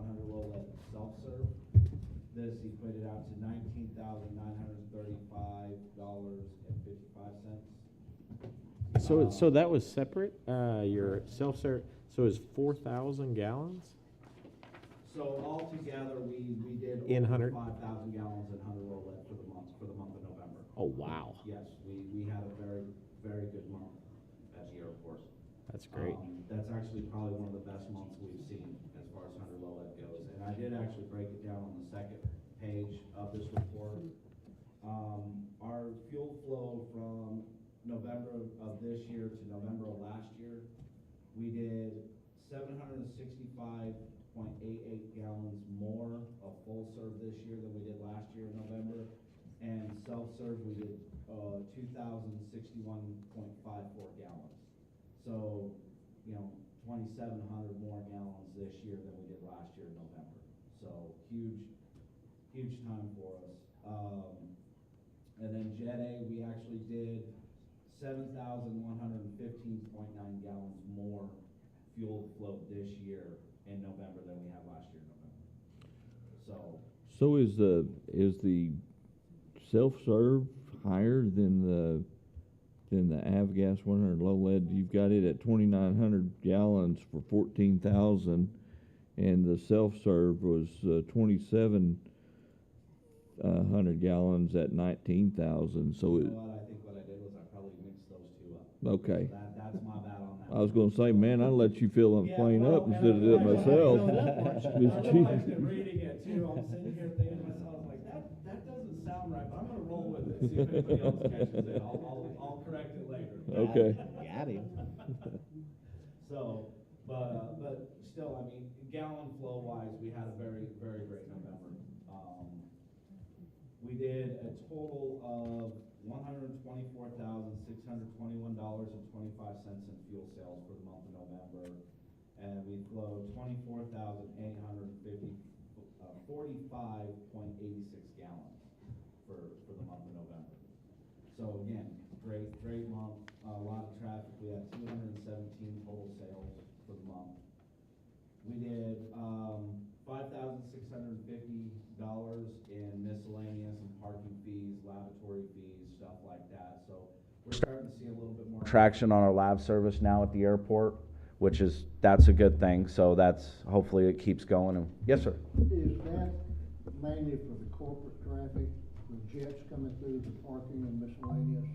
100 low lead self-serve. This equated out to $19,935.55. So that was separate. Your self-serve. So it's 4,000 gallons. So altogether, we did In over 100? 5,000 gallons in 100 roll lead for the month of November. Oh wow, Yes, we had a very, very good month at the airport. that's great. That's actually probably one of the best months we've seen as far as 100 low lead goes. And I did actually break it down on the second page of this report. Our fuel flow from November of this year to November of last year, we did 765.88 gallons more of full serve this year than we did last year in November, and self-serve we did 2,061.54 gallons. So, 2,700 more gallons this year than we did last year in November. So huge time for us. And then Jet A, we actually did 7,115.9 gallons more fuel flow this year in November than we had last year in November. So is the self-serve higher than the Avgas 100 low lead? You've got it at 2,900 gallons for 14,000, and the self-serve was 2,700 gallons at 19,000. So I think what I did was I probably mixed those two up. Okay. So that's my bad on that. I was going to say, man, I'll let you fill them plain up instead of do it myself. Reading it too, I'm sitting here thinking to myself, like, that doesn't sound right, but I'm gonna roll with it, see if anybody else catches it. I'll correct it later. Okay. Got him. So, but still, I mean, gallon flow wise, we had a very, very great November. We did a total of $124,621.25 in fuel sales for the month of November, and we flowed 45.86 gallons for the month of November. So again, great month, a lot of traffic. We had 217 total sales for the month. We did $5,650 in miscellaneous and parking fees, laboratory fees, stuff like that. So we're starting to see a little bit more traction on our lab service now at the airport, that's a good thing. So hopefully it keeps going. And yes, sir. Is that mainly for the corporate traffic, the jets coming through, the parking and miscellaneous?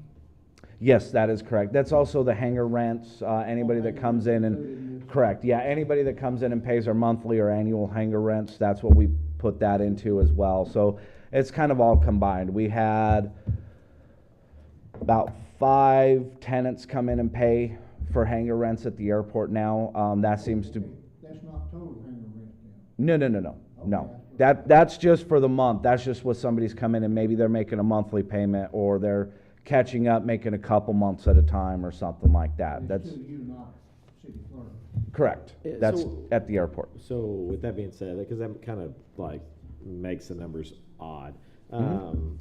Yes, that is correct. That's also the hangar rents, anybody that comes in and, correct, yeah, anybody that comes in and pays our monthly or annual hangar rents, that's what we put that into as well. So it's kind of all combined. We had about 5 tenants come in and pay for hangar rents at the airport now. That seems to... That's not total hangar rent then? No. That's just for the month. That's just what somebody's come in and maybe they're making a monthly payment or they're catching up, making a couple months at a time or something like that. That's to you, not city clerk. correct. Yeah, That's so- at the airport. So with that being said, because that kind of like makes the numbers odd. Do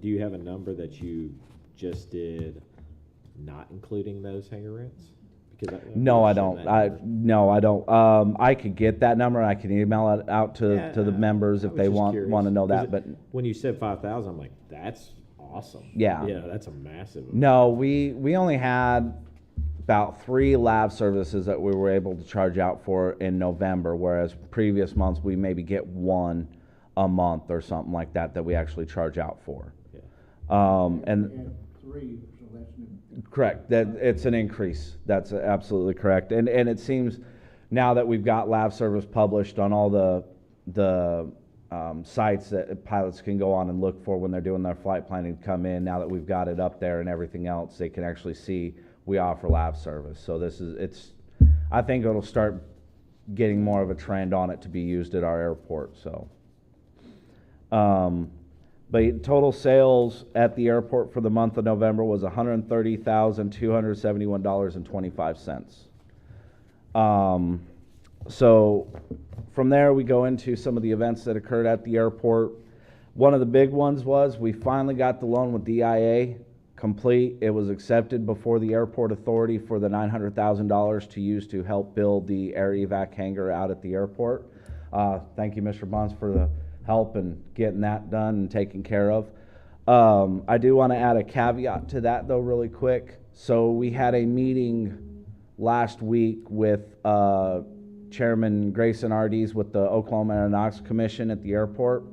you have a number that you just did, not including those hangar rents? Because No, I don't. I don't. I could get that number. I can email it out to the members if they want to know that. But when you said 5,000, I'm like, that's awesome. Yeah. Yeah, that's a massive. no, we only had about 3 lab services that we were able to charge out for in November, whereas previous months we maybe get 1 a month or something like that we actually charge out for. Yeah. And 3, so that's new. Correct. That it's an increase. That's absolutely correct. And it seems now that we've got lab service published on all the sites that pilots can go on and look for when they're doing their flight planning to come in. Now that we've got it up there and everything else, they can actually see we offer lab service. So I think it'll start getting more of a trend on it to be used at our airport. So. But total sales at the airport for the month of November was $130,271.25. So from there we go into some of the events that occurred at the airport. One of the big ones was we finally got the loan with DIA complete. It was accepted before the Airport Authority for the $900,000 to use to help build the air evac hangar out at the airport. Thank you, Mr. Bunce, for the help in getting that done and taken care of. I do want to add a caveat to that, though, really quick. So we had a meeting last week with Chairman Grayson Ardies with the Oklahoma Aeronautics Commission at the airport.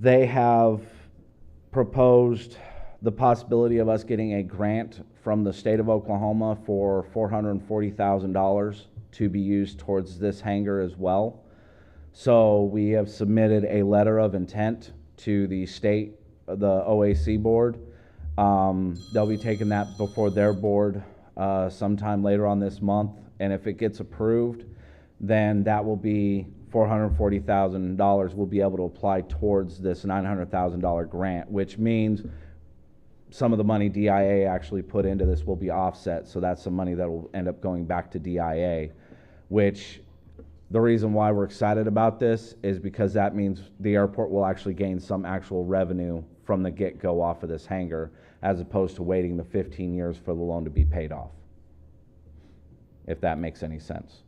They have proposed the possibility of us getting a grant from the state of Oklahoma for $440,000 to be used towards this hangar as well. So we have submitted a letter of intent to the state, the OAC board. They'll be taking that before their board sometime later on this month, and if it gets approved, then that will be $440,000 we'll be able to apply towards this $900,000 grant, which means some of the money DIA actually put into this will be offset. So that's some money that will end up going back to DIA, which the reason why we're excited about this is because that means the airport will actually gain some actual revenue from the get-go off of this hangar, as opposed to waiting the 15 years for the loan to be paid off, if that makes any sense.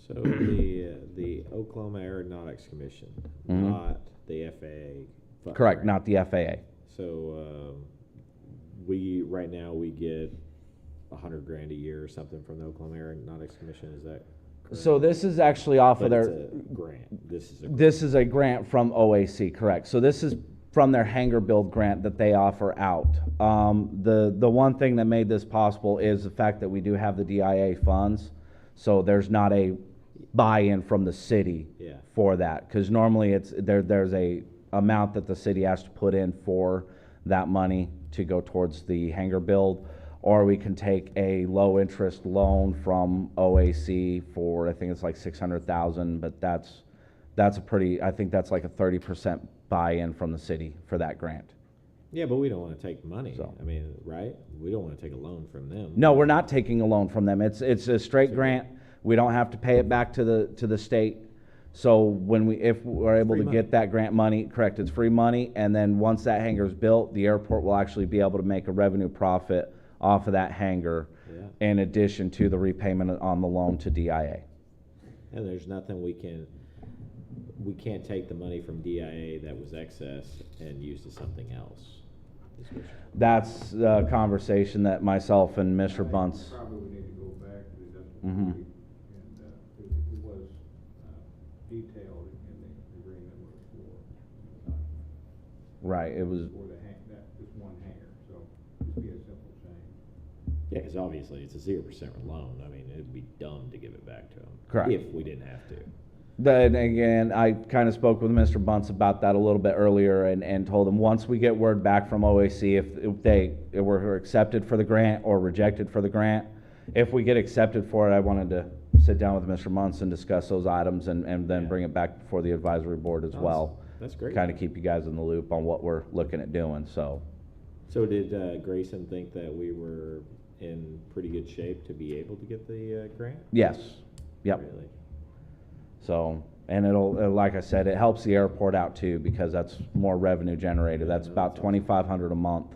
So the Oklahoma Aeronautics Commission, not the FAA. Correct, right? not the FAA. So right now we get $100,000 a year or something from the Oklahoma Aeronautics Commission. Is that correct? So this is actually off of But their it's a grant. This is a grant from OAC, correct. So this is from their hangar build grant that they offer out. The one thing that made this possible is the fact that we do have the DIA funds. So there's not a buy-in from the city for that, because normally there's a amount that the city has to put in for that money to go towards the hangar build, or we can take a low interest loan from OAC for, I think it's like $600,000, but that's a pretty, I think that's like a 30% buy-in from the city for that grant. Yeah, but we don't want to take money. So. I mean, right? We don't want to take a loan from them. No, we're not taking a loan from them. It's a straight grant. We don't have to pay it back to the state. So if we're able to get that grant money, correct, it's free money, and then once that hangar's built, the airport will actually be able to make a revenue profit off of that hangar, in addition to the repayment on the loan to DIA. And there's nothing we can't take the money from DIA that was excess and use to something else. That's a conversation that myself and Mr. Bunce. Probably we need to go back to the Mhm. and it was detailed in the agreement for. Right, it was. For this one hangar, so just be a simple change. Yeah, because obviously it's a 0% loan. I mean, it'd be dumb to give it back to them. Correct. If we didn't have to. Then again, I kind of spoke with Mr. Bunce about that a little bit earlier and told him once we get word back from OAC, if they were accepted for the grant or rejected for the grant, if we get accepted for it, I wanted to sit down with Mr. Bunce and discuss those items and then bring it back before the advisory board as well. That's great. Kind of keep you guys in the loop on what we're looking at doing, so. So did Grayson think that we were in pretty good shape to be able to get the grant? Yes, yep. Really? So, and it'll, like I said, it helps the airport out too, because that's more revenue generated. That's about $2,500 a month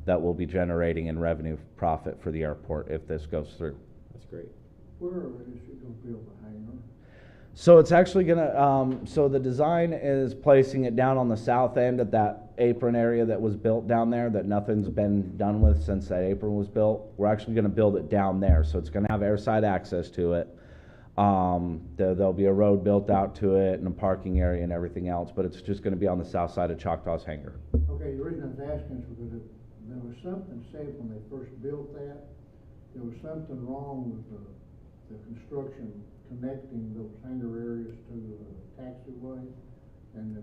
that we'll be generating in revenue profit for the airport if this goes through. That's great. Where is it gonna build the hangar? So it's actually gonna, so the design is placing it down on the south end of that apron area that was built down there that nothing's been done with since that apron was built. We're actually gonna build it down there, so it's gonna have airside access to it. There'll be a road built out to it and a parking area and everything else, but it's just gonna be on the south side of Choctaw's hangar. Okay, the reason I was asking is because there was something said when they first built that, there was something wrong with the construction connecting those hangar areas to the taxiway, and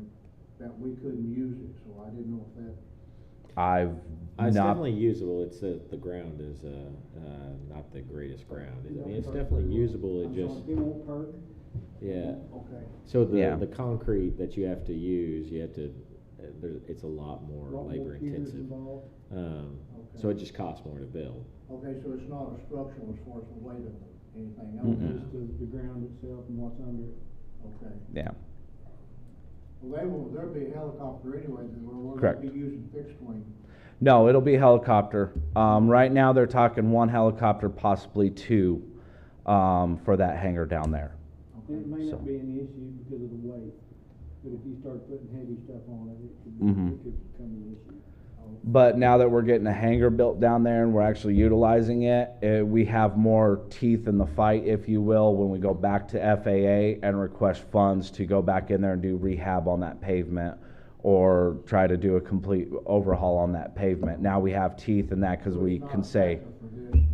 that we couldn't use it, so I didn't know if that. It's not, definitely usable. It's the ground is not the greatest ground. I mean, it's definitely usable. It just It won't perk? yeah. Okay. So Yeah. the concrete that you have to use, it's a lot more Lot more labor gears intensive. involved? So it just costs more to build. Okay, so it's not a structural as far as the weight of anything Mm-mm. else? Just the ground itself and what's under it? Okay. yeah. Well, there'll be a helicopter anyway, then we're Correct. gonna be using fixed wing. No, it'll be helicopter. Right now, they're talking one helicopter, possibly two, for that hangar down there. It may So- not be an issue because of the weight, but if you start putting heavy stuff on it, Mhm. it could become an issue. But now that we're getting a hangar built down there and we're actually utilizing it, we have more teeth in the fight, if you will, when we go back to FAA and request funds to go back in there and do rehab on that pavement or try to do a complete overhaul on that pavement. Now we have teeth in that because So we it's not can a say, factor for this,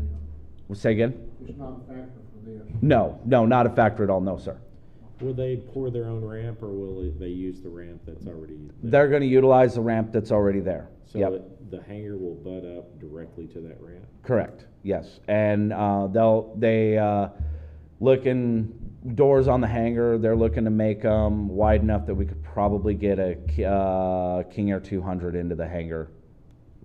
then. say again? It's not a factor for this. No, not a factor at all, no, sir. Will they pour their own ramp, or they use the ramp that's already there? They're gonna utilize the ramp that's already there. So Yep. the hangar will butt up directly to that ramp? Correct, yes. And looking, doors on the hangar, they're looking to make them wide enough that we could probably get a King Air 200 into the hangar,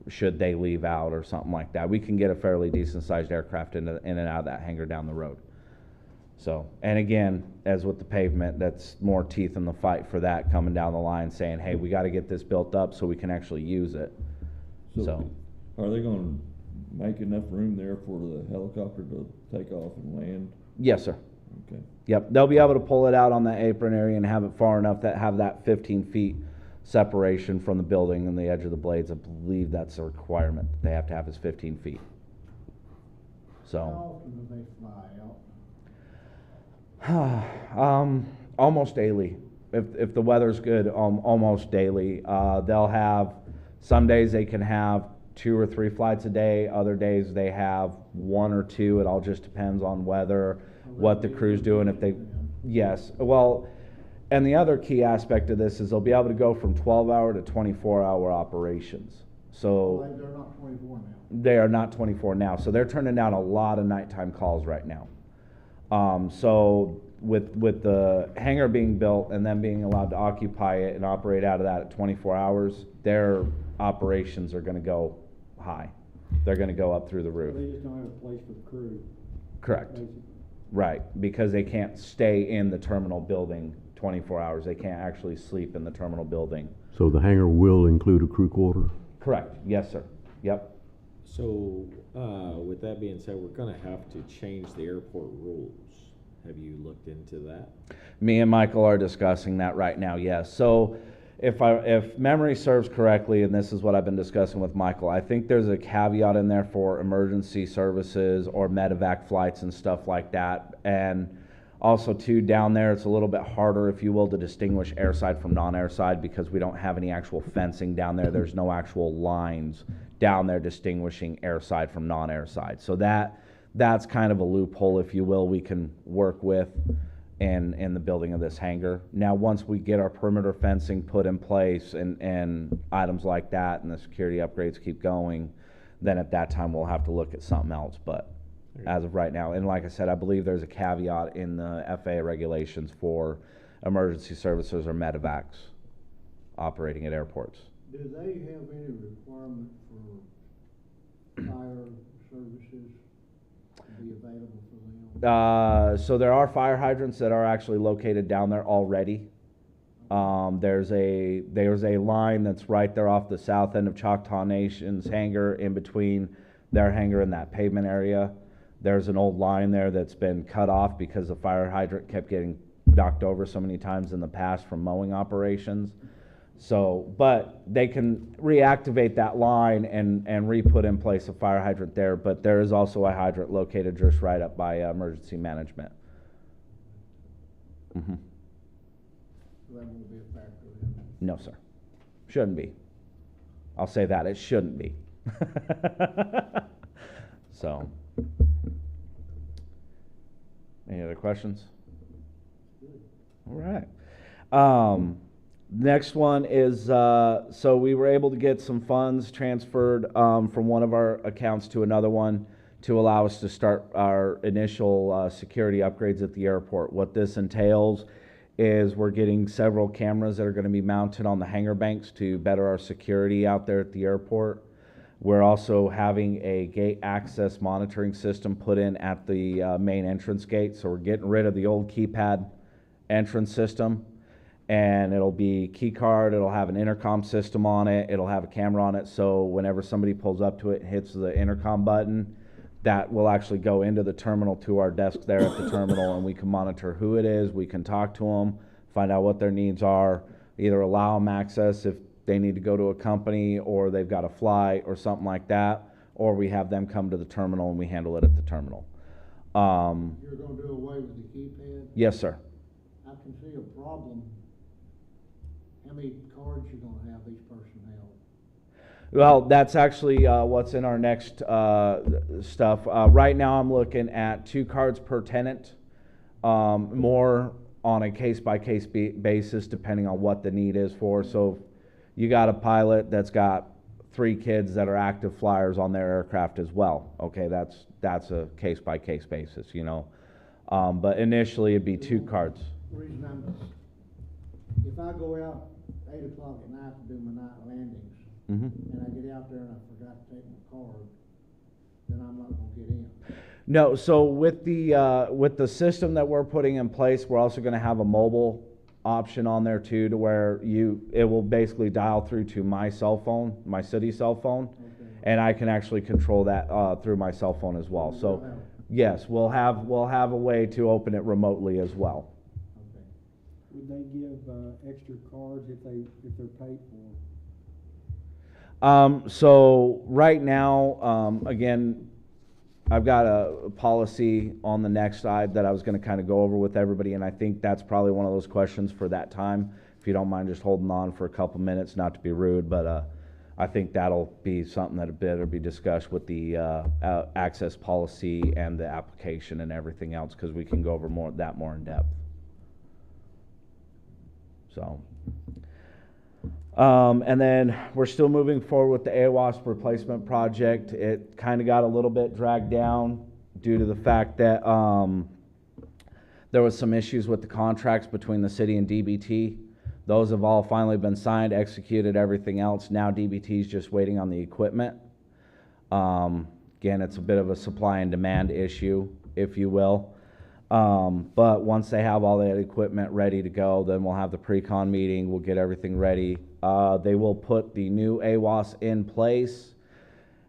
should they leave out or something like that. We can get a fairly decent-sized aircraft in and out of that hangar down the road. So, and again, as with the pavement, that's more teeth in the fight for that coming down the line, saying, hey, we gotta get this built up so we can actually use it. So, Are they gonna make enough room there for the helicopter to take off and land? yes, sir. Okay. Yep, they'll be able to pull it out on that apron area and have it far enough that have that 15 feet separation from the building and the edge of the blades. I believe that's a requirement that they have to have is 15 feet. How So, often do they fly out? almost daily. If the weather's good, almost daily. They'll have, some days they can have 2 or 3 flights a day. Other days they have 1 or 2. It all just depends on weather, what the crew's doing. If they, yes, well, and the other key aspect of this is they'll be able to go from 12-hour to 24-hour operations. So They're not 24 now. they are not 24 now, so they're turning down a lot of nighttime calls right now. So with the hangar being built and them being allowed to occupy it and operate out of that at 24 hours, their operations are gonna go high. They're gonna go up through the roof. They just don't have a place for the crew, Correct. basically. Right, because they can't stay in the terminal building 24 hours. They can't actually sleep in the terminal building. So the hangar will include a crew quarter? Correct, yes, sir. Yep. So, with that being said, we're gonna have to change the airport rules. Have you looked into that? Me and Michael are discussing that right now, yes. So if memory serves correctly, and this is what I've been discussing with Michael, I think there's a caveat in there for emergency services or medevac flights and stuff like that. And also too, down there, it's a little bit harder, if you will, to distinguish airside from non-airside because we don't have any actual fencing down there. There's no actual lines down there distinguishing airside from non-airside. So that's kind of a loophole, if you will, we can work with in the building of this hangar. Now, once we get our perimeter fencing put in place and items like that and the security upgrades keep going, then at that time we'll have to look at something else. But as of right now, and like I said, I believe there's a caveat in the FAA regulations for emergency services or medevacs operating at airports. Do they have any requirement for fire services to be available for them? So there are fire hydrants that are actually located down there already. There's a line that's right there off the south end of Choctaw Nation's hangar, in between their hangar and that pavement area. There's an old line there that's been cut off because the fire hydrant kept getting knocked over so many times in the past from mowing operations. So, but they can reactivate that line and re-put in place a fire hydrant there, but there is also a hydrant located just right up by emergency management. So that won't be a factor then? No, sir. Shouldn't be. I'll say that, it shouldn't be. So. Any other questions? All right. Next one is, so we were able to get some funds transferred from one of our accounts to another one to allow us to start our initial security upgrades at the airport. What this entails is we're getting several cameras that are going to be mounted on the hangar banks to better our security out there at the airport. We're also having a gate access monitoring system put in at the main entrance gate. So we're getting rid of the old keypad entrance system. and it'll be key card, it'll have an intercom system on it, it'll have a camera on it, so whenever somebody pulls up to it and hits the intercom button, that will actually go into the terminal to our desk there at the terminal, and we can monitor who it is, we can talk to them, find out what their needs are, either allow them access if they need to go to a company or they've got a flight or something like that, or we have them come to the terminal and we handle it at the terminal. You're gonna do away with the keypad? Yes, sir. I can see a problem. How many cards you gonna have each person have? Well, that's actually what's in our next stuff. Right now, I'm looking at 2 cards per tenant, more on a case-by-case basis, depending on what the need is for. So, if you got a pilot that's got 3 kids that are active flyers on their aircraft as well. Okay, that's a case-by-case basis, you know. But initially, it'd be 2 cards. The reason if I go out 8 o'clock at night to do my night landings, Mm-hmm. and I get out there and I forgot to take my card, then I'm not gonna get in. No, so with the system that we're putting in place, we're also going to have a mobile option on there too, to where it will basically dial through to my cell phone, my city cell phone, Okay. and I can actually control that through my cell phone as well. So, yes, we'll have a way to open it remotely as well. Okay. Would they give extra cards if they're paid for? So right now, again, I've got a policy on the next slide that I was going to kind of go over with everybody, and I think that's probably one of those questions for that time. If you don't mind just holding on for a couple minutes, not to be rude, but I think that'll be something that better be discussed with the access policy and the application and everything else, because we can go over more in depth. So. And then we're still moving forward with the AWASP replacement project. It kind of got a little bit dragged down due to the fact that there was some issues with the contracts between the city and DBT. Those have all finally been signed, executed, everything else. Now DBT is just waiting on the equipment. Again, it's a bit of a supply and demand issue, if you will. But once they have all that equipment ready to go, then we'll have the pre-con meeting, we'll get everything ready. They will put the new AWAS in place,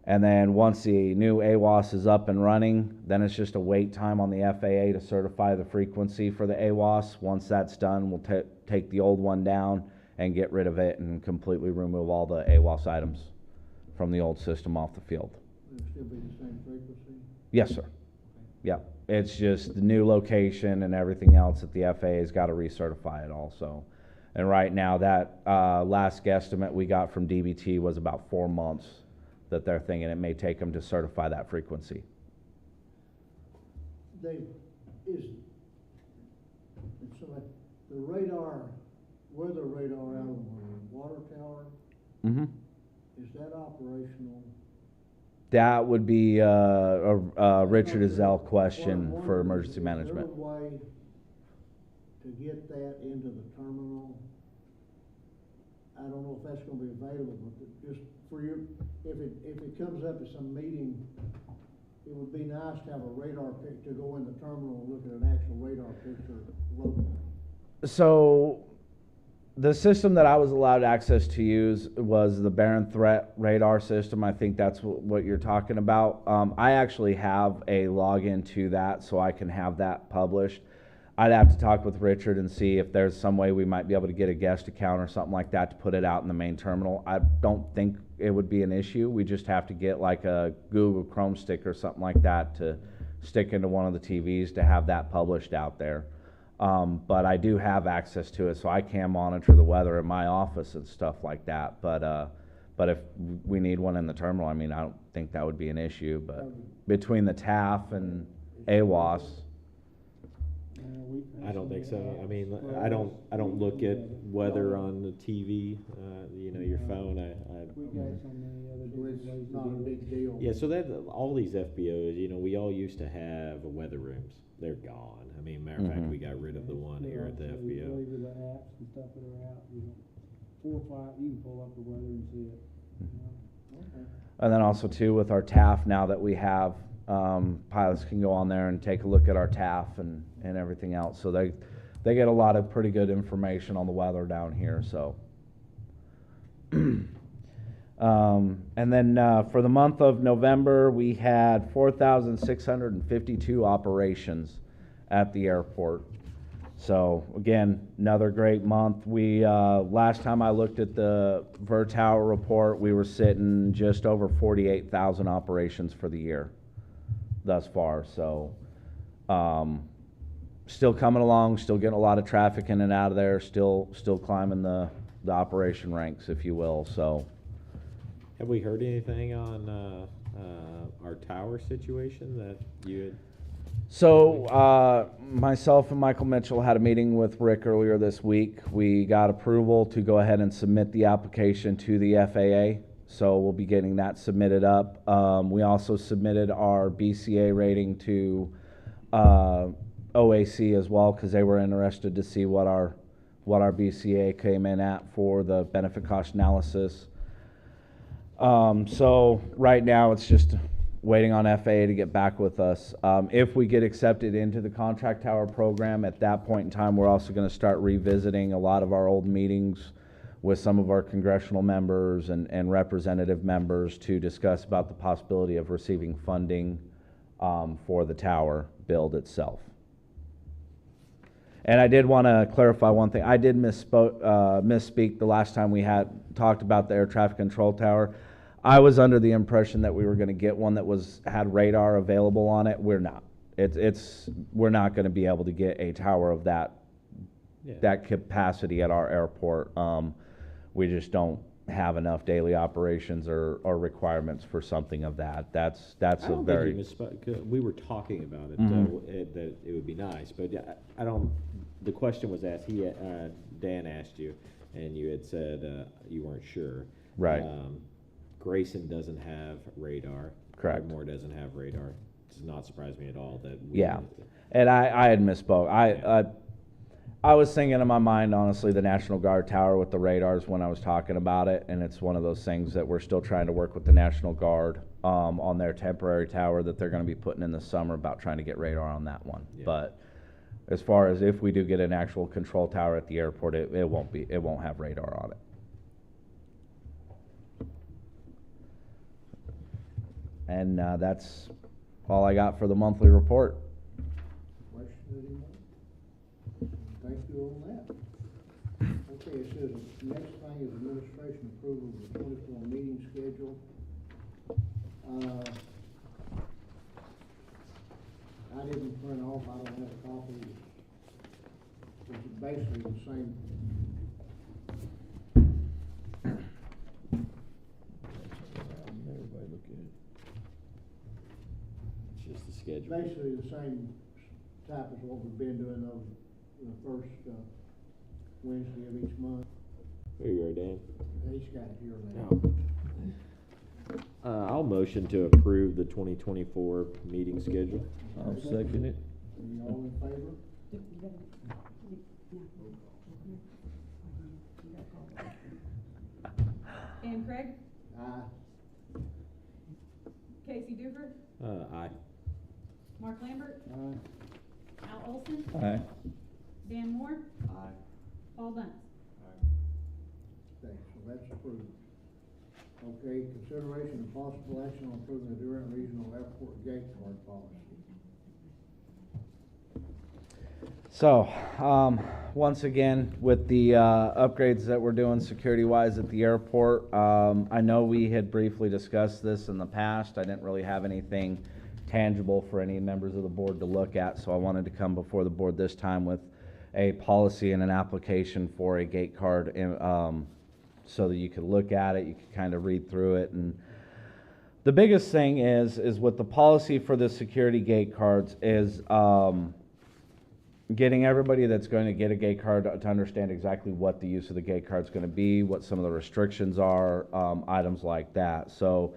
and then once the new AWAS is up and running, then it's just a wait time on the FAA to certify the frequency for the AWAS. Once that's done, we'll take the old one down and get rid of it and completely remove all the AWAS items from the old system off the field. Will it still be the same frequency? Yes, sir. Yeah, it's just the new location and everything else that the FAA's got to recertify it also. And right now, that last guesstimate we got from DBT was about 4 months that they're thinking it may take them to certify that frequency. So like the weather radar out on the water tower, Mm-hmm. is that operational? That would be a Richard Azell question Well, for emergency management. Is there a way to get that into the terminal? I don't know if that's gonna be available, but just for you, if it comes up at some meeting, it would be nice to have a radar pic, to go in the terminal and look at an actual radar picture locally. So the system that I was allowed access to use was the Barren Threat Radar system. I think that's what you're talking about. I actually have a login to that, so I can have that published. I'd have to talk with Richard and see if there's some way we might be able to get a guest account or something like that to put it out in the main terminal. I don't think it would be an issue. We just have to get like a Google Chrome stick or something like that to stick into one of the TVs to have that published out there. But I do have access to it, so I can monitor the weather in my office and stuff like that. But if we need one in the terminal, I mean, I don't think that would be an issue. But between the TAF and AWAS, I don't think so. I mean, I don't look at weather on the TV, your phone. We got so many other So different ways it's to not a do it. big deal. Yeah, so that all these FBOs, we all used to have weather rooms. They're gone. I mean, matter of fact, we got rid of the one here at the Yeah, FBO. leave the apps and stuff that are out, 4 or 5, you can pull up the weather and see it. Okay. and then also too with our TAF now that we have, pilots can go on there and take a look at our TAF and everything else. So they get a lot of pretty good information on the weather down here, so. And then for the month of November, we had 4,652 operations at the airport. So again, another great month. We last time I looked at the Tower report, we were sitting just over 48,000 operations for the year thus far. So still coming along, still getting a lot of traffic in and out of there, still climbing the operation ranks, if you will. So. Have we heard anything on our tower situation that you had? So myself and Michael Mitchell had a meeting with Rick earlier this week. We got approval to go ahead and submit the application to the FAA. So we'll be getting that submitted up. We also submitted our BCA rating to OAC as well, because they were interested to see what our BCA came in at for the benefit cost analysis. So right now it's just waiting on FAA to get back with us. If we get accepted into the contract tower program, at that point in time, we're also going to start revisiting a lot of our old meetings with some of our congressional members and representative members to discuss about the possibility of receiving funding for the tower build itself. And I did want to clarify one thing. I did misspeak the last time we had talked about the air traffic control tower. I was under the impression that we were going to get one that had radar available on it. We're not. We're not going to be able to get a tower of that capacity at our airport. We just don't have enough daily operations or requirements for something of that. That's I don't a very. think you misspoke, 'cause we were talking about it, Mhm. that it would be nice, but I don't. The question was asked. Dan asked you, and you had said you weren't sure. Right. Grayson doesn't have radar. Correct. Ardmore doesn't have radar. It does not surprise me at all that. Yeah, and I had misspoke. I was thinking in my mind, honestly, the National Guard tower with the radars when I was talking about it, and it's one of those things that we're still trying to work with the National Guard on their temporary tower that they're going to be putting in the summer about trying to get radar on that one. Yeah. But as far as if we do get an actual control tower at the airport, it won't have radar on it. And that's all I got for the monthly report. Question anymore? Thank you on that. Okay, it says, the next thing is administration approval of the 24 meeting schedule. I didn't print off, I don't have a copy. It's basically the same. Everybody look at it. It's just the schedule. Basically the same type as what we've been doing over the first Wednesday of each month. Here you are, Dan. He's got it here now. I'll motion to approve the 2024 meeting schedule. I'll second it. Are you all in favor? Dan Craig, Aye. Casey Duper, Aye. Mark Lambert, Al Olson, Aye. Dan Moore, Aye. Paul Bunce. Okay, so that's approved. Okay, consideration and possible action on approving the Durant Regional Airport gate card policy. So, once again, with the upgrades that we're doing security-wise at the airport, I know we had briefly discussed this in the past. I didn't really have anything tangible for any members of the board to look at, so I wanted to come before the board this time with a policy and an application for a gate card, so that you could look at it, you could kind of read through it. And the biggest thing is with the policy for the security gate cards is getting everybody that's going to get a gate card to understand exactly what the use of the gate card is going to be, what some of the restrictions are, items like that. So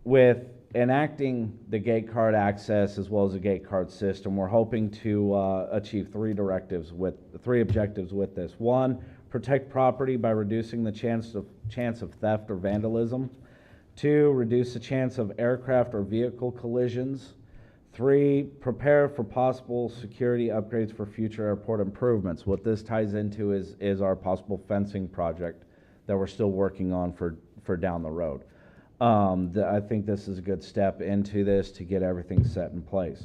with enacting the gate card access as well as the gate card system, we're hoping to achieve three objectives with this. One, protect property by reducing the chance of theft or vandalism. Two, reduce the chance of aircraft or vehicle collisions. 3, prepare for possible security upgrades for future airport improvements. What this ties into is our possible fencing project that we're still working on for down the road. I think this is a good step into this to get everything set in place.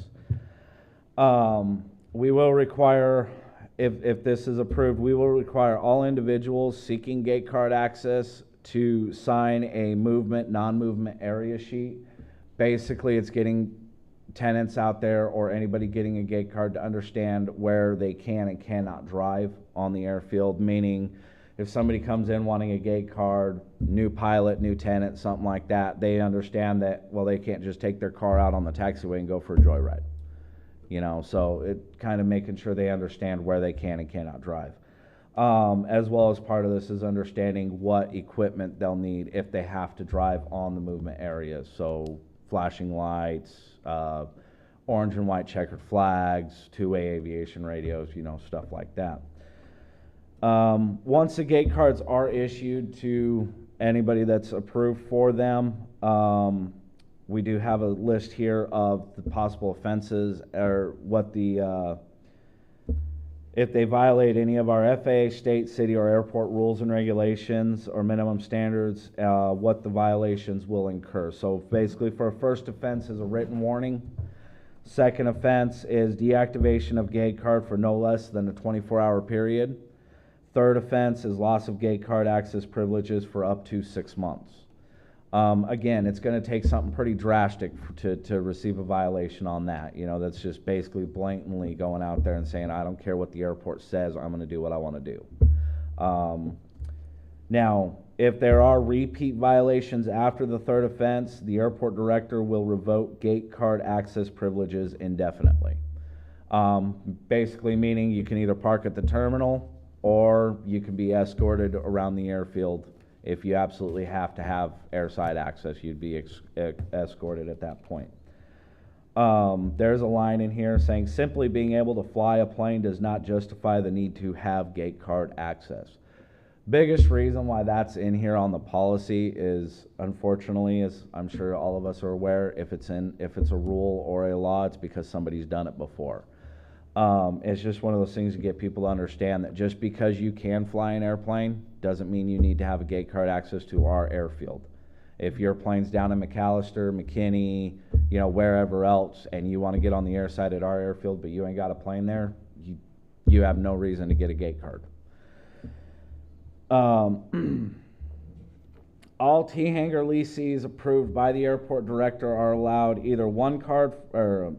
We will require, if this is approved, we will require all individuals seeking gate card access to sign a movement, non-movement area sheet. Basically, it's getting tenants out there or anybody getting a gate card to understand where they can and cannot drive on the airfield, meaning if somebody comes in wanting a gate card, new pilot, new tenant, something like that, they understand that, well, they can't just take their car out on the taxiway and go for a joyride. You know, so it kind of making sure they understand where they can and cannot drive. As well as part of this is understanding what equipment they'll need if they have to drive on the movement areas. So flashing lights, orange and white checkered flags, two-way aviation radios, you know, stuff like that. Once the gate cards are issued to anybody that's approved for them, we do have a list here of the possible offenses or what the, if they violate any of our FAA, state, city, or airport rules and regulations or minimum standards, what the violations will incur. So basically for a first offense is a written warning. Second offense is deactivation of gate card for no less than a 24-hour period. Third offense is loss of gate card access privileges for up to 6 months. Again, it's going to take something pretty drastic to receive a violation on that. You know, that's just basically blatantly going out there and saying, I don't care what the airport says, I'm going to do what I want to do. Now, if there are repeat violations after the third offense, the airport director will revoke gate card access privileges indefinitely. Basically meaning you can either park at the terminal or you can be escorted around the airfield. If you absolutely have to have airside access, you'd be escorted at that point. There's a line in here saying, simply being able to fly a plane does not justify the need to have gate card access. Biggest reason why that's in here on the policy is, unfortunately, as I'm sure all of us are aware, if it's a rule or a law, it's because somebody's done it before. It's just one of those things to get people to understand that just because you can fly an airplane doesn't mean you need to have a gate card access to our airfield. If your plane's down in McAllister, McKinney, you know, wherever else, and you want to get on the airside at our airfield, but you ain't got a plane there, you have no reason to get a gate card. All T-hangar lessees approved by the airport director are allowed either one card for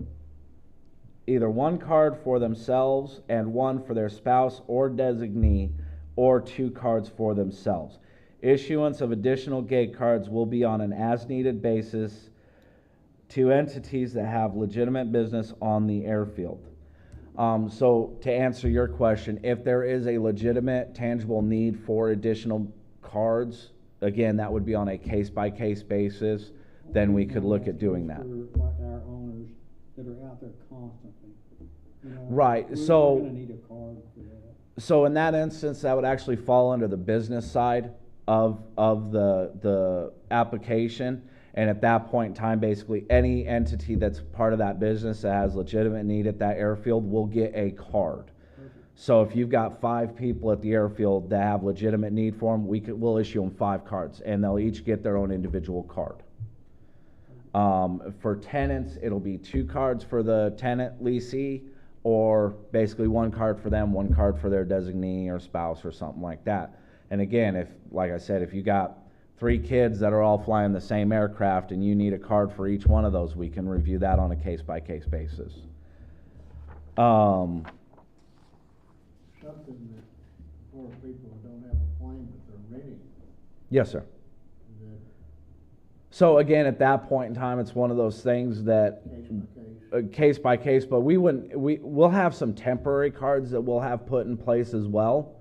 themselves and one for their spouse or designee, or 2 cards for themselves. Issuance of additional gate cards will be on an as-needed basis to entities that have legitimate business on the airfield. So to answer your question, if there is a legitimate, tangible need for additional cards, again, that would be on a case-by-case basis, then we could look at doing that. For like our owners that are out there constantly. You know, Right, we're so- gonna need a card for that. So in that instance, that would actually fall under the business side of the application. And at that point in time, basically any entity that's part of that business that has legitimate need at that airfield will get a card. So if you've got 5 people at the airfield that have legitimate need for them, we'll issue them 5 cards, and they'll each get their own individual card. For tenants, it'll be 2 cards for the tenant lessee, or basically 1 card for them, 1 card for their designee or spouse or something like that. And again, if, like I said, if you got 3 kids that are all flying the same aircraft and you need a card for each one of those, we can review that on a case-by-case basis. Something that for people who don't have a plane but they're renting, Yes, sir. is So again, at that point in time, it's one of those things that that case by case? case by case, but we'll have some temporary cards that we'll have put in place as well.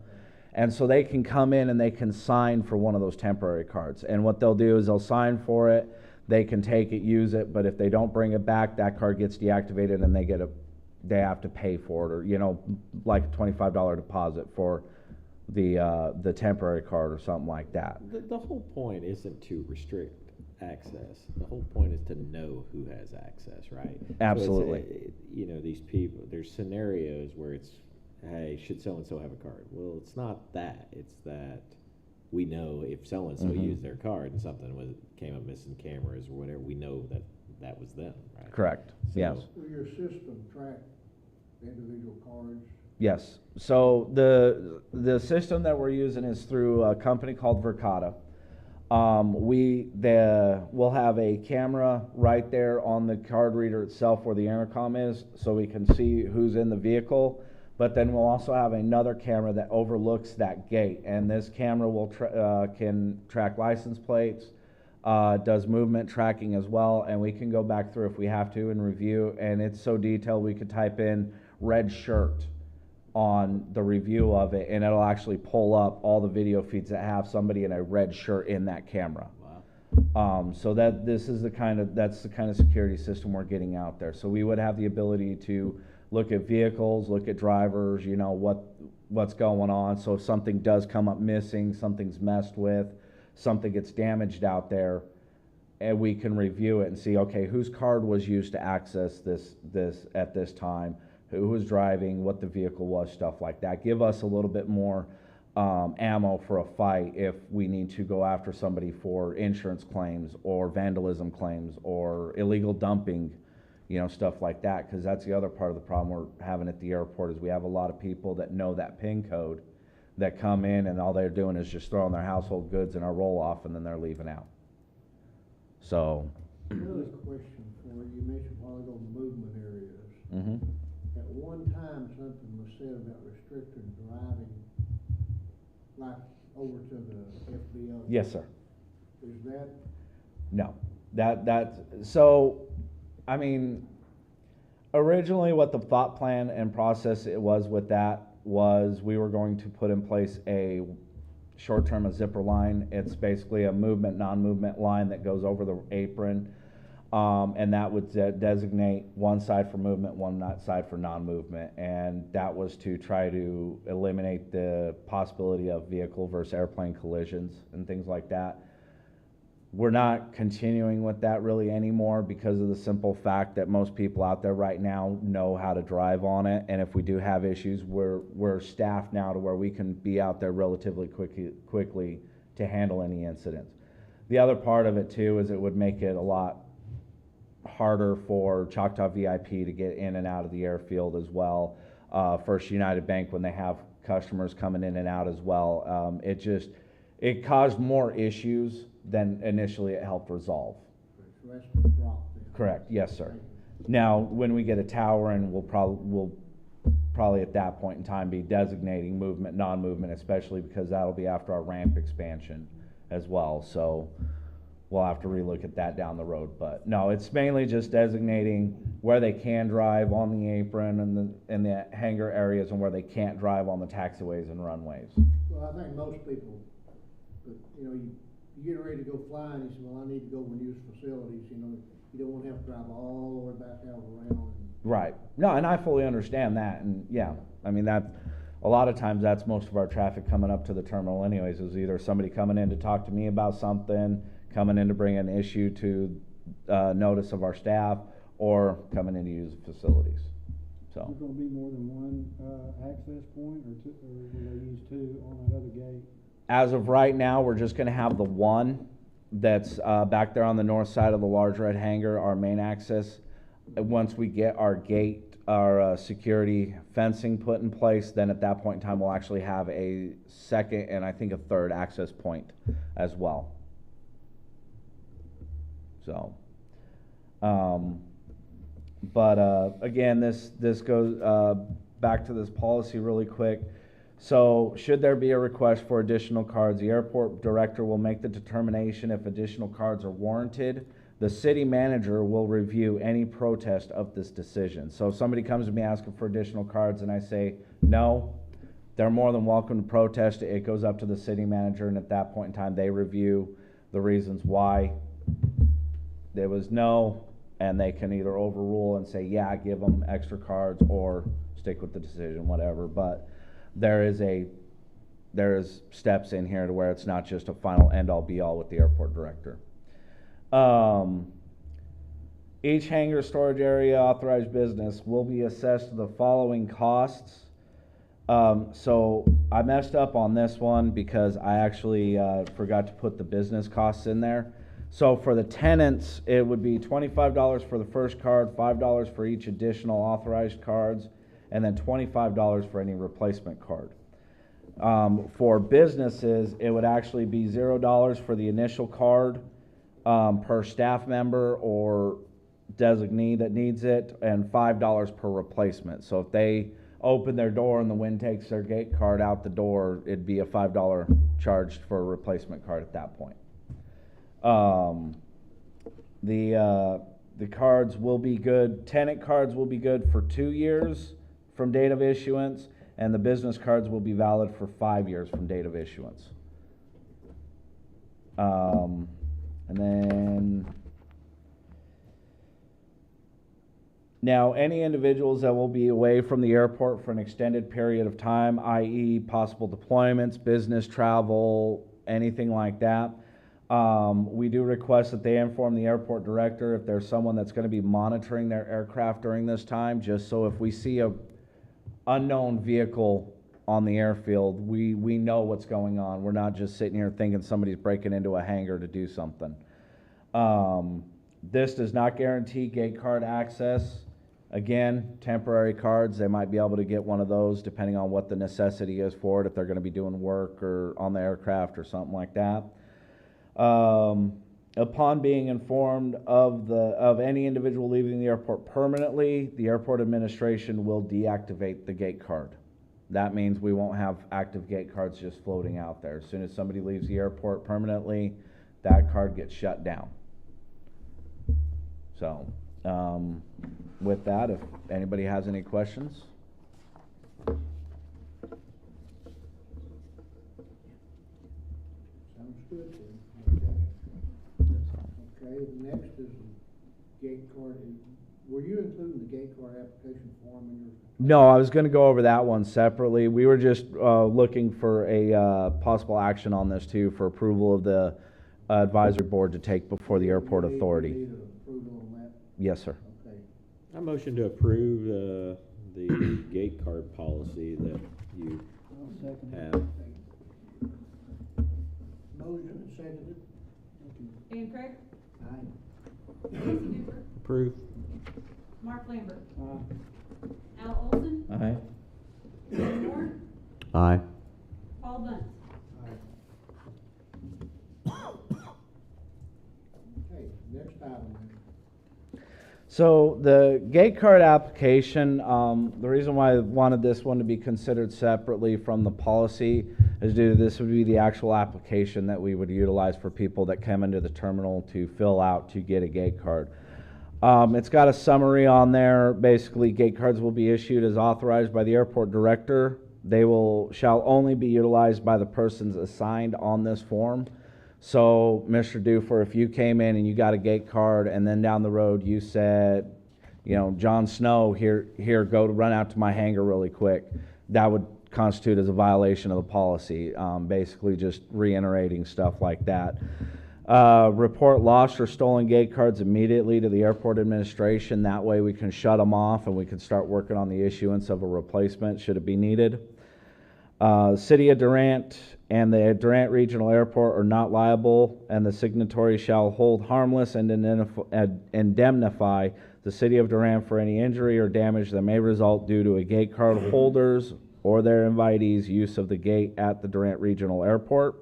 And so they can come in and they can sign for one of those temporary cards. And what they'll do is they'll sign for it, they can take it, use it, but if they don't bring it back, that card gets deactivated and they have to pay for it, or, you know, like a $25 deposit for the temporary card or something like that. The whole point isn't to restrict access. The whole point is to know who has access, right? So it's Absolutely. you know, these people, there's scenarios where it's, hey, should so-and-so have a card? Well, it's not that. It's that we know if so-and-so Mhm. used their card and something came up missing cameras or whatever, we know that that was them, right? Correct, So- yes. Will your system track individual cards? Yes. So the system that we're using is through a company called Verkada. We'll have a camera right there on the card reader itself where the intercom is, so we can see who's in the vehicle. But then we'll also have another camera that overlooks that gate, and this camera will can track license plates, does movement tracking as well, and we can go back through if we have to and review. And it's so detailed we could type in red shirt on the review of it, and it'll actually pull up all the video feeds that have somebody in a red shirt in that camera. Wow. So that's the kind of security system we're getting out there. So we would have the ability to look at vehicles, look at drivers, you know, what's going on. So if something does come up missing, something's messed with, something gets damaged out there, and we can review it and see, okay, whose card was used to access this at this time, who was driving, what the vehicle was, stuff like that. Give us a little bit more ammo for a fight if we need to go after somebody for insurance claims or vandalism claims or illegal dumping, you know, stuff like that. Because that's the other part of the problem we're having at the airport is we have a lot of people that know that PIN code that come in and all they're doing is just throwing their household goods in our roll-off and then they're leaving out. So. Another question for you, you mentioned a while ago movement areas. Mhm. At one time, something was said about restricted driving, like over to the FBO. Yes, sir. Is that, No, so, I mean, originally what the thought plan and process it was with that was we were going to put in place a short-term a zipper line. It's basically a movement, non-movement line that goes over the apron. And that would designate one side for movement, one side for non-movement. And that was to try to eliminate the possibility of vehicle versus airplane collisions and things like that. We're not continuing with that really anymore because of the simple fact that most people out there right now know how to drive on it. And if we do have issues, we're staffed now to where we can be out there relatively quickly to handle any incidents. The other part of it too is it would make it a lot harder for Choctaw VIP to get in and out of the airfield as well. First United Bank, when they have customers coming in and out as well, it caused more issues than initially it helped resolve. so that's the drop then? Correct, yes, sir. Now, when we get a tower in, we'll probably at that point in time be designating movement, non-movement, especially because that'll be after our ramp expansion as well. So we'll have to relook at that down the road. But no, it's mainly just designating where they can drive on the apron and the hangar areas and where they can't drive on the taxiways and runways. Well, I think most people, but, you know, you get ready to go fly and you say, well, I need to go and use facilities, you know, you don't want to have to drive all the way back out around. Right. No, and I fully understand that. And yeah, I mean, that a lot of times that's most of our traffic coming up to the terminal anyways, is either somebody coming in to talk to me about something, coming in to bring an issue to notice of our staff, or coming in to use the facilities. So. There's gonna be more than one, access point, or two, or will they use two on that other gate? As of right now, we're just gonna have the one that's back there on the north side of the large red hangar, our main access. Once we get our gate, our security fencing put in place, then at that point in time, we'll actually have a second and I think a third access point as well. So, again, this goes back to this policy really quick. So should there be a request for additional cards, the airport director will make the determination if additional cards are warranted. The city manager will review any protest of this decision. So if somebody comes to me asking for additional cards and I say no, they're more than welcome to protest it. It goes up to the city manager, and at that point in time they review the reasons why there was no, and they can either overrule and say, yeah, give them extra cards, or stick with the decision, whatever. But there is steps in here to where it's not just a final end-all be-all with the airport director. Each hangar storage area authorized business will be assessed the following costs. So I messed up on this one because I actually forgot to put the business costs in there. So for the tenants, it would be $25 for the first card, $5 for each additional authorized cards, and then $25 for any replacement card. For businesses, it would actually be $0 for the initial card per staff member or designee that needs it, and $5 per replacement. So if they open their door and the wind takes their gate card out the door, it'd be a $5 charged for a replacement card at that point. The cards will be good. Tenant cards will be good for 2 years from date of issuance, and the business cards will be valid for 5 years from date of issuance. And then now, any individuals that will be away from the airport for an extended period of time, i.e. possible deployments, business travel, anything like that, we do request that they inform the airport director if there's someone that's going to be monitoring their aircraft during this time, just so if we see a unknown vehicle on the airfield, we know what's going on. We're not just sitting here thinking somebody's breaking into a hangar to do something. This does not guarantee gate card access. Again, temporary cards, they might be able to get one of those depending on what the necessity is for it, if they're going to be doing work or on the aircraft or something like that. Upon being informed of any individual leaving the airport permanently, the airport administration will deactivate the gate card. That means we won't have active gate cards just floating out there. As soon as somebody leaves the airport permanently, that card gets shut down. So, with that, if anybody has any questions. Sounds good then. Okay, next is the gate card. Were you including the gate card application form in your? No, I was going to go over that one separately. We were just looking for a possible action on this too, for approval of the advisory board to take before the airport authority. You need approval on that? Yes, sir. Okay. I motion to approve the gate card policy that you I'll second it. have. Motion and seconded. Dan Craig, Aye. Casey Duper, Approve. Mark Lambert, Aye. Al Olson, Aye. Dan Moore, Aye. Paul Bunce. Okay, next item. So the gate card application, the reason why I wanted this one to be considered separately from the policy is due to this would be the actual application that we would utilize for people that come into the terminal to fill out to get a gate card. It's got a summary on there. Basically, gate cards will be issued as authorized by the airport director. They shall only be utilized by the persons assigned on this form. So, Mr. Dufer, if you came in and you got a gate card and then down the road you said, you know, John Snow, here, go to run out to my hangar really quick, that would constitute as a violation of the policy, basically just reiterating stuff like that. Report lost or stolen gate cards immediately to the airport administration. That way we can shut them off and we can start working on the issuance of a replacement should it be needed. City of Durant and the Durant Regional Airport are not liable, and the signatory shall hold harmless and indemnify the City of Durant for any injury or damage that may result due to a gate card holder's or their invitees' use of the gate at the Durant Regional Airport.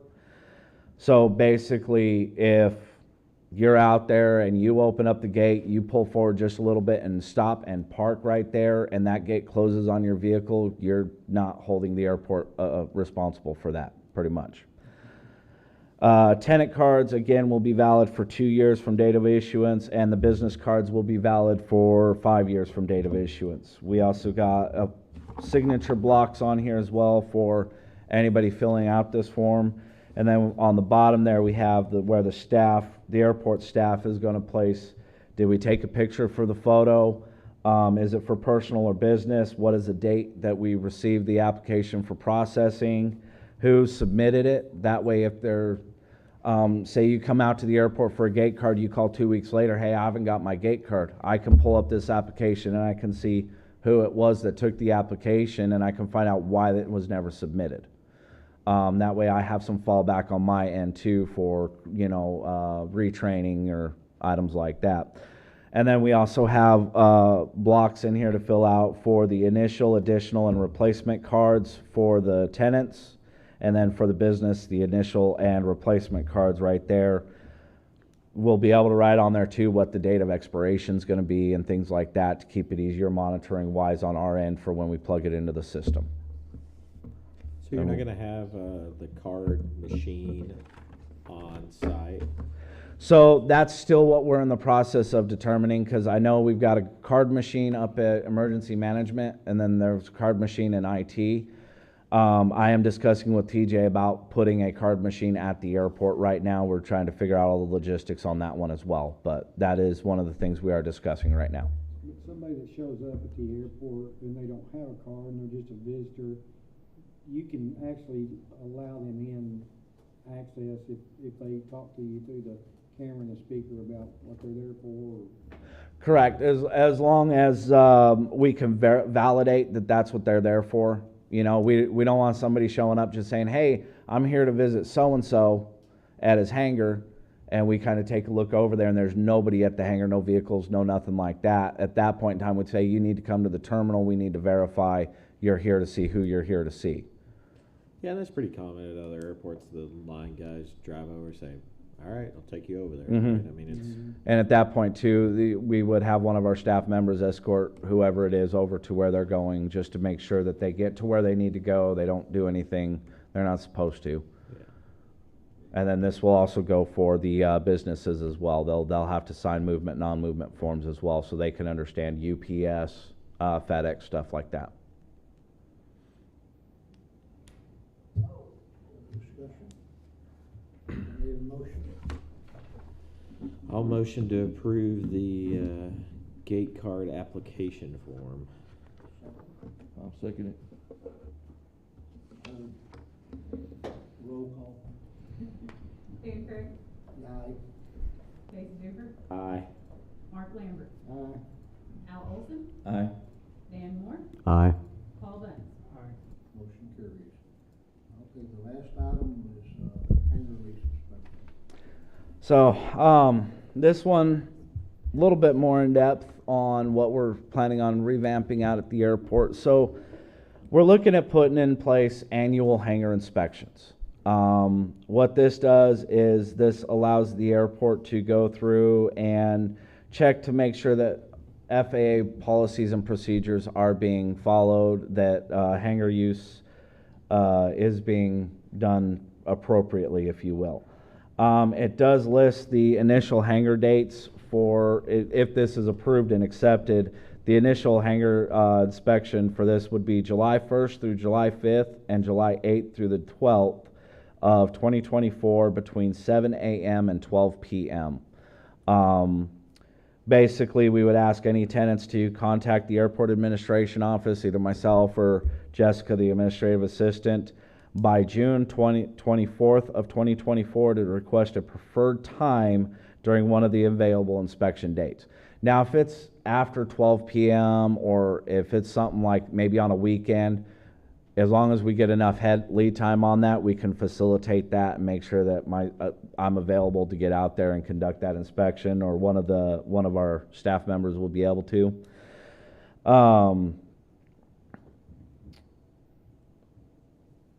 So basically, if you're out there and you open up the gate, you pull forward just a little bit and stop and park right there, and that gate closes on your vehicle, you're not holding the airport responsible for that, pretty much. Tenant cards, again, will be valid for 2 years from date of issuance, and the business cards will be valid for 5 years from date of issuance. We also got signature blocks on here as well for anybody filling out this form. And then on the bottom there, we have where the airport staff is going to place. Did we take a picture for the photo? Is it for personal or business? What is the date that we received the application for processing? Who submitted it? That way, if they're Say you come out to the airport for a gate card, you call 2 weeks later, hey, I haven't got my gate card. I can pull up this application and I can see who it was that took the application, and I can find out why it was never submitted. That way I have some fallback on my end too for, retraining or items like that. And then we also have blocks in here to fill out for the initial, additional, and replacement cards for the tenants. And then for the business, the initial and replacement cards right there. We'll be able to write on there too what the date of expiration is going to be and things like that to keep it easier monitoring wise on our end for when we plug it into the system. So you're not gonna have the card machine on site? So that's still what we're in the process of determining, because I know we've got a card machine up at emergency management, and then there's a card machine in IT. I am discussing with TJ about putting a card machine at the airport right now. We're trying to figure out all the logistics on that one as well, but that is one of the things we are discussing right now. But somebody that shows up at the airport and they don't have a card and they're just a visitor, you can actually allow them in access if they talk to you through the camera and the speaker about what they're there for. Correct, as long as we can validate that that's what they're there for. We don't want somebody showing up just saying, hey, I'm here to visit so-and-so at his hangar, and we kind of take a look over there and there's nobody at the hangar, no vehicles, no nothing like that. At that point in time, we'd say, you need to come to the terminal, we need to verify you're here to see who you're here to see. Yeah, that's pretty common at other airports. The line guys drive over and say, all right, I'll take you over there. Mhm. Right? I mean, it's And at that point too, we would have one of our staff members escort whoever it is over to where they're going, just to make sure that they get to where they need to go. They don't do anything they're not supposed to. yeah. And then this will also go for the businesses as well. They'll have to sign movement, non-movement forms as well, so they can understand UPS, FedEx, stuff like that. Discussion. Need a motion? I'll motion to approve the gate card application form. I'll second it. Roll call. Dan Craig, Aye. Jason Duper, Aye. Mark Lambert, Aye. Al Olson, Aye. Dan Moore, Aye. Paul Bunce. Motion carries. Okay, the last item is hangar lease inspection. So, this one, a little bit more in depth on what we're planning on revamping out at the airport. So, we're looking at putting in place annual hangar inspections. What this does is this allows the airport to go through and check to make sure that FAA policies and procedures are being followed, that hangar use is being done appropriately, if you will. It does list the initial hangar dates for, if this is approved and accepted, the initial hangar inspection for this would be July 1st through July 5th and July 8th through the 12th of 2024 between 7 a.m. and 12 p.m. Basically, we would ask any tenants to contact the airport administration office, either myself or Jessica, the administrative assistant, by June 24th of 2024 to request a preferred time during one of the available inspection dates. Now, if it's after 12 p.m. or if it's something like maybe on a weekend, as long as we get enough lead time on that, we can facilitate that and make sure that I'm available to get out there and conduct that inspection, or one of our staff members will be able to.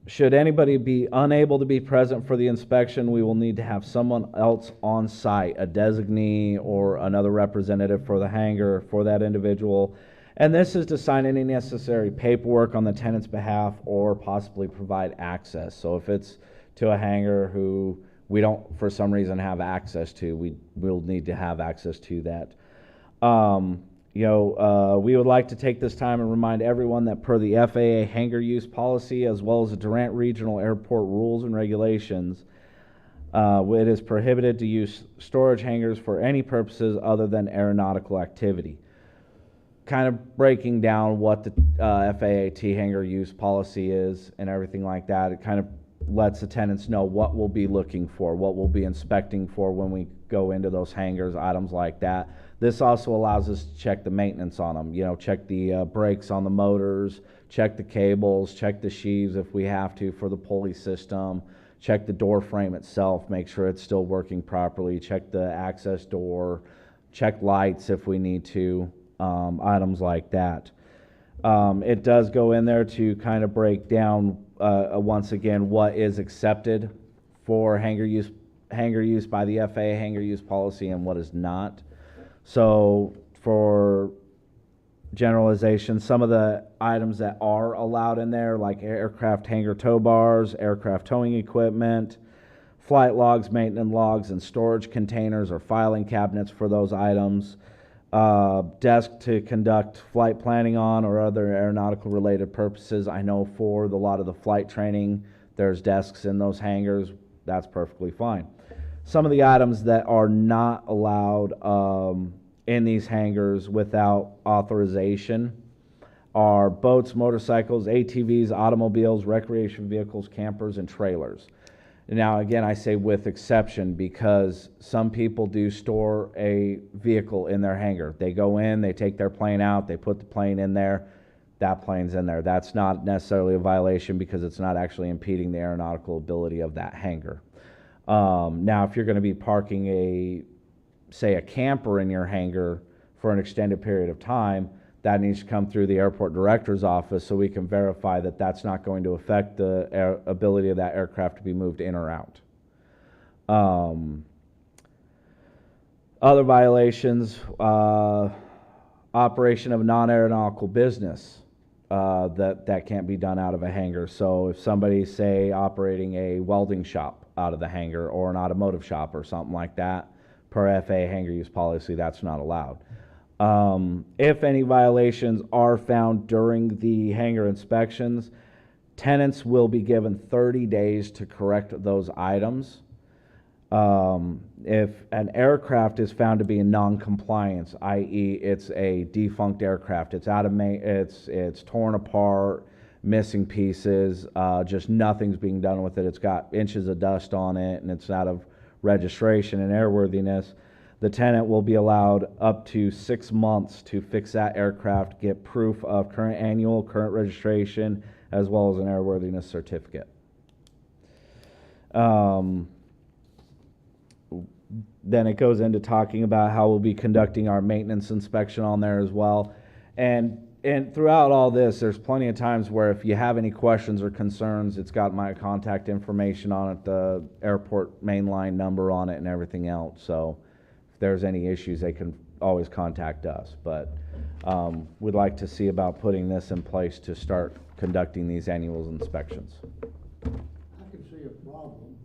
Should anybody be unable to be present for the inspection, we will need to have someone else on site, a designee or another representative for the hangar for that individual. And this is to sign any necessary paperwork on the tenant's behalf or possibly provide access. So if it's to a hangar who we don't, for some reason, have access to, we'll need to have access to that. We would like to take this time and remind everyone that per the FAA hangar use policy, as well as the Durant Regional Airport rules and regulations, it is prohibited to use storage hangars for any purposes other than aeronautical activity. Kind of breaking down what the FAA hangar use policy is and everything like that. It kind of lets the tenants know what we'll be looking for, what we'll be inspecting for when we go into those hangars, items like that. This also allows us to check the maintenance on them, you know, check the brakes on the motors, check the cables, check the sheaves if we have to for the pulley system, check the door frame itself, make sure it's still working properly, check the access door, check lights if we need to, items like that. It does go in there to kind of break down, once again, what is accepted for hangar use by the FAA hangar use policy and what is not. So for generalization, some of the items that are allowed in there, like aircraft hangar tow bars, aircraft towing equipment, flight logs, maintenance logs, and storage containers or filing cabinets for those items, desk to conduct flight planning on or other aeronautical related purposes. I know for a lot of the flight training, there's desks in those hangars. That's perfectly fine. Some of the items that are not allowed in these hangars without authorization are boats, motorcycles, ATVs, automobiles, recreation vehicles, campers, and trailers. Now, again, I say with exception because some people do store a vehicle in their hangar. They go in, they take their plane out, they put the plane in there, that plane's in there. That's not necessarily a violation because it's not actually impeding the aeronautical ability of that hangar. Now, if you're going to be parking say a camper in your hangar for an extended period of time, that needs to come through the airport director's office so we can verify that that's not going to affect the ability of that aircraft to be moved in or out. Other violations, operation of a non-aeronautical business that can't be done out of a hangar. So if somebody's, say, operating a welding shop out of the hangar or an automotive shop or something like that, per FAA hangar use policy, that's not allowed. If any violations are found during the hangar inspections, tenants will be given 30 days to correct those items. If an aircraft is found to be in non-compliance, i.e. it's a defunct aircraft, it's out of it's torn apart, missing pieces, just nothing's being done with it, it's got inches of dust on it, and it's out of registration and airworthiness, the tenant will be allowed up to 6 months to fix that aircraft, get proof of current registration, as well as an airworthiness certificate. Then it goes into talking about how we'll be conducting our maintenance inspection on there as well. And throughout all this, there's plenty of times where if you have any questions or concerns, it's got my contact information on it, the airport mainline number on it, and everything else. So if there's any issues, they can always contact us. But we'd like to see about putting this in place to start conducting these annual inspections. I can see a problem,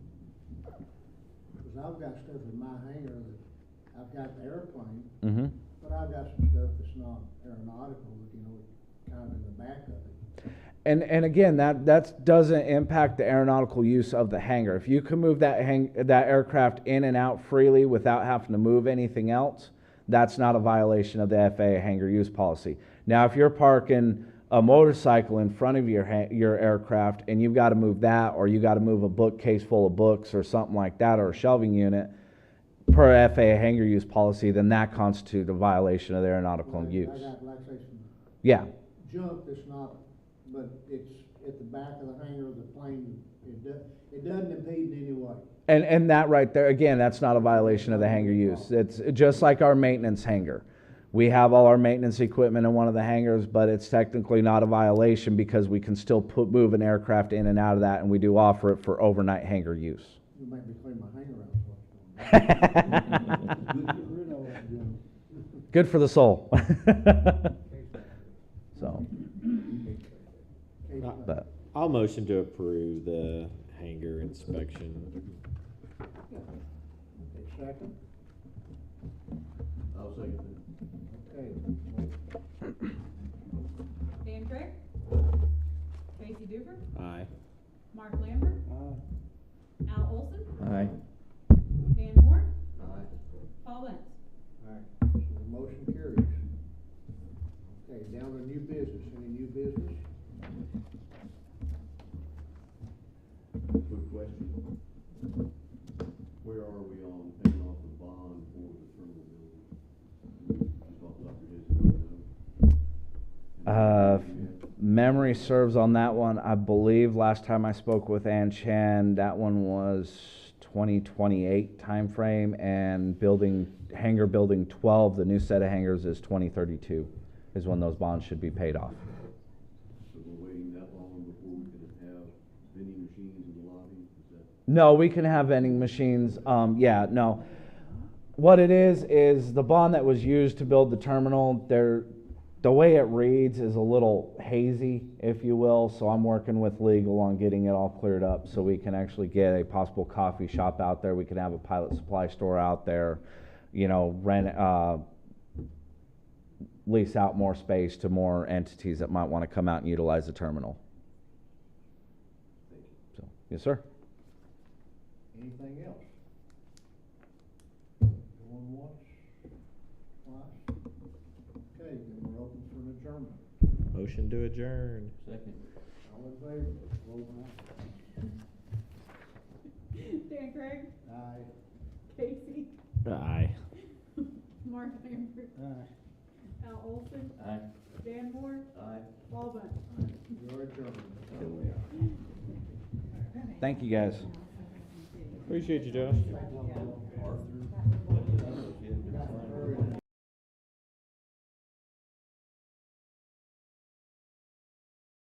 because I've got stuff in my hangar that I've got the airplane, Mm-hmm. but I've got some stuff that's not aeronautical, you know, kind of in the back of it. And again, that doesn't impact the aeronautical use of the hangar. If you can move that aircraft in and out freely without having to move anything else, that's not a violation of the FAA hangar use policy. Now, if you're parking a motorcycle in front of your aircraft and you've got to move that, or you got to move a bookcase full of books or something like that, or a shelving unit, per FAA hangar use policy, then that constitutes a violation of the aeronautical use. I got, like, say, some Yeah. junk that's not, but it's at the back of the hangar of the plane. It doesn't impede in any way. And that right there, again, that's not a violation of the hangar use. It's just like our maintenance hangar. We have all our maintenance equipment in one of the hangars, but it's technically not a violation because we can still move an aircraft in and out of that, and we do offer it for overnight hangar use. You make me clean my hangar out. Good for the soul. So, but I'll motion to approve the hangar inspection. Okay, second? I'll second it. Okay. Dan Craig? Casey Duper? Aye. Mark Lambert? Al Olson? Aye. Dan Moore? Paul Lentz? So the motion carries. Okay, down to new business. Any new business? quick question. Where are we on paying off the bond for the terminal building? You talked about your Memory serves on that one, I believe last time I spoke with Ann Chan, that one was 2028 timeframe, and hangar building 12, the new set of hangars is 2032, is when those bonds should be paid off. So we're waiting that long before we can have vending machines in the lobby? Is that? No, we can have vending machines, yeah, no. What it is the bond that was used to build the terminal, the way it reads is a little hazy, if you will, so I'm working with legal on getting it all cleared up so we can actually get a possible coffee shop out there. We can have a pilot supply store out there, lease out more space to more entities that might want to come out and utilize the terminal. So, yes, sir. Anything else? Going once, twice? Okay, then we're open for an adjournment. Motion to adjourn. Second. All in favor? Roll call. Dan Craig, Aye. Casey, Aye. Mark Lambert, Al Olson, Aye. Dan Moore, Aye. Paul Bunce. You're adjourned. Thank you, guys. Appreciate you, Josh.